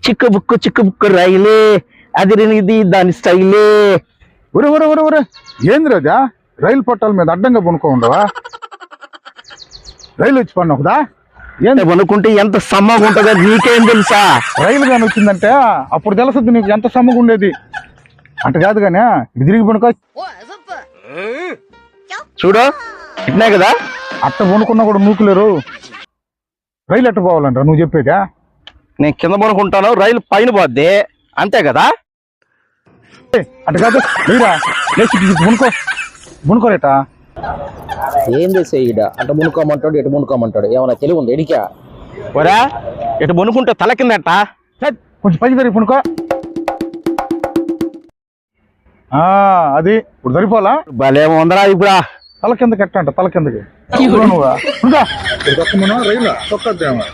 చిక్కు బుక్కు రైలే అదిరినిది దాని స్టైలే. ఒరే ఒరే ఒరే ఒరే ఏంది రాజా రైలు పట్టాల మీద అడ్డంగా పనుకో ఉండవా? రైలు వచ్చి పడిన ఒకదా ఏంటి పనుకుంటే ఎంత సమ్మగా ఉంటుందో నీకేం తెలుసా? రైలు కానీ వచ్చిందంటే అప్పుడు తెలుసుద్ది నీకు ఎంత సమ్మగా ఉండేది. అంట కాదు కానీ ఇది తిరిగి పనుకో. చూడు ఇట్నే కదా, అట్ట పనుకున్నా కూడా నూకులేరు. రైలు ఎట్ట పోవాలంట నువ్వు చెప్పేదా? నేను కింద పనుకుంటాను, రైలు పైన పోద్ది, అంతే కదా? అట్ట కాదు మీరా లేచి పనుకో పనుకోరేటా. ఏం చేసే ఈడ అటు మునుకోమంటాడు ఇటు మునుకోమంటాడు, ఏమైనా తెలివి ఉంది ఎడికా? ఒరా ఇటు పనుకుంటే తల కిందట. కొంచెం పైకి జరిగి పనుకో. అది ఇప్పుడు సరిపోలా. భలే ఉందరా ఇప్పుడు. తల కిందకి ఎట్టంట తల కిందకి నువ్వు రైలు తొక్కద్దేమో.